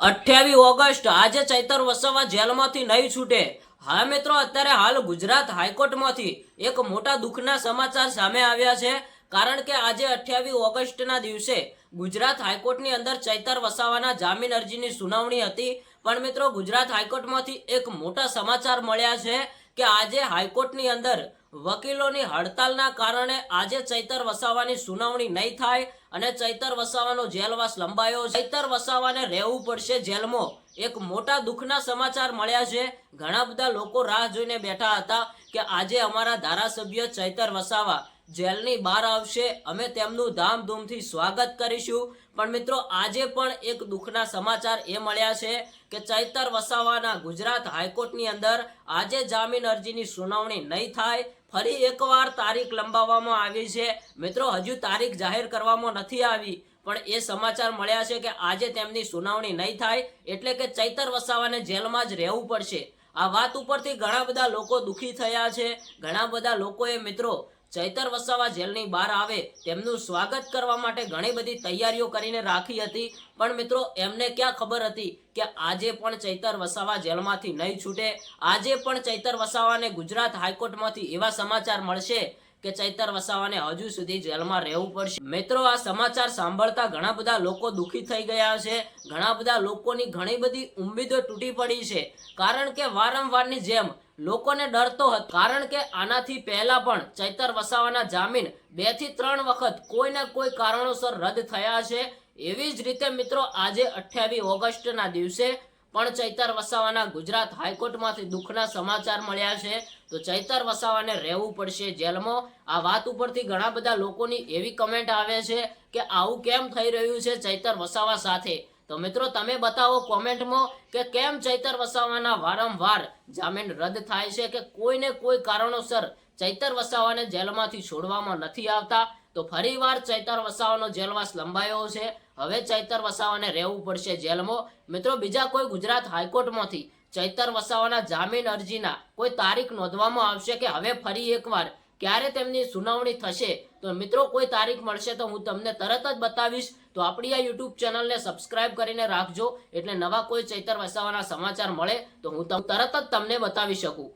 28 August આજે ચૈતર વસાવા જેલમાંથી નહીં છૂટે। હા મિત્રો, અત્યારે હાલ ગુજરાત હાઈકોર્ટમાંથી એક મોટા દુઃખના સમાચાર સામે આવ્યા છે। કારણ કે આજે 28 ઓગસ્ટના દિવસે ગુજરાત હાઈકોર્ટની અંદર ચૈતર વસાવાના જામીન અરજીની સુનાવણી હતી। પણ મિત્રો, ગુજરાત હાઈકોર્ટમાંથી એક મોટા સમાચાર મળ્યા છે કે આજે હાઈકોર્ટની અંદર વકીલોની હડતાલના કારણે આજે ચૈતર વસાવાની સુનાવણી નહીં થાય અને ચૈતર વસાવાનો જેલવાસ લંબાયો। ચૈતર વસાવાને રહેવું પડશે જેલમાં। એક મોટા દુઃખના સમાચાર મળ્યા છે। ઘણા બધા લોકો રાહ જોઈને બેઠા હતા કે આજે અમારા ધારાસભ્ય ચૈતર વસાવા જેલની બહાર આવશે, અમે તેમનું ધામધૂમથી સ્વાગત કરીશું। પણ મિત્રો, આજે પણ એક દુઃખના સમાચાર એ મળ્યા છે કે ચૈતર વસાવાના ગુજરાત હાઈકોર્ટની અંદર આજે જામીન અરજીની સુનાવણી નહીં થાય। ફરી એકવાર તારીખ લંબાવવામાં આવી છે। મિત્રો, હજુ તારીખ જાહેર કરવામાં નથી આવી, પણ એ સમાચાર મળ્યા છે કે આજે તેમની સુનાવણી નહીં થાય એટલે કે ચૈતર વસાવાને જેલમાં જ રહેવું પડશે। આ વાત ઉપરથી ઘણા બધા લોકો દુઃખી થયા છે। ઘણા બધા લોકોએ મિત્રો ચૈતર વસાવા જેલની બહાર આવે તેમનું સ્વાગત કરવા માટે ઘણી બધી તૈયારીઓ કરીને રાખી હતી। પણ મિત્રો, એમને ક્યાં ખબર હતી કે આજે પણ ચૈતર વસાવા જેલમાંથી નહીં છૂટે। આજે પણ ચૈતર વસાવાને ગુજરાત હાઈકોર્ટમાંથી એવા સમાચાર મળશે કે ચૈતર વસાવાને હજુ સુધી જેલમાં રહેવું પડશે। મિત્રો, આ સમાચાર સાંભળતા ઘણા બધા લોકો દુઃખી થઈ ગયા છે। ઘણા બધા લોકોની ઘણી બધી ઉમ્મીદો તૂટી પડી છે। કારણ કે વારંવારની જેમ લોકોને ડર તો હતો, કારણ કે આનાથી પહેલા પણ ચૈતર વસાવાના જામીન 2 થી 3 વખત કોઈના કોઈ કારણોસર રદ થયા છે। એવી જ રીતે મિત્રો, આજે 28 ઓગસ્ટના દિવસે પણ ચૈતર વસાવાના ગુજરાત હાઈકોર્ટમાંથી દુઃખના સમાચાર મળ્યા છે। તો ચૈતર વસાવાને રહેવું પડશે જેલમાં। આ વાત ઉપરથી ઘણા બધા લોકોની એવી કમેન્ટ આવે છે કે આવું કેમ થઈ રહ્યું છે ચૈતર વસાવા સાથે। તો મિત્રો, તમે બતાવો કોમેન્ટમાં કે કેમ ચૈતર વસાવાના વારંવાર જામીન રદ થાય છે કે કોઈને કોઈ કારણોસર ચૈતર વસાવાને જેલમાંથી છોડવામાં નથી આવતા। તો ફરીવાર ચૈતર વસાવાનો જેલવાસ લંબાયો છે। હવે ચૈતર વસાવાને રહેવું પડશે જેલમાં। મિત્રો, બીજા કોઈ ગુજરાત હાઈકોર્ટમાંથી ચૈતર વસાવાના જામીન અરજીના કોઈ તારીખ નોંધવામાં આવશે કે હવે ફરી એકવાર ક્યારે તેમની સુનાવણી થશે? તો મિત્રો, કોઈ તારીખ મળશે તો હું તમને તરત જ બતાવીશ। તો આપણી આ યુટ્યુબ ચેનલને સબસ્ક્રાઇબ કરીને રાખજો, એટલે નવા કોઈ ચૈતર વસાવાના સમાચાર મળે તો હું તરત જ તમને બતાવી શકું।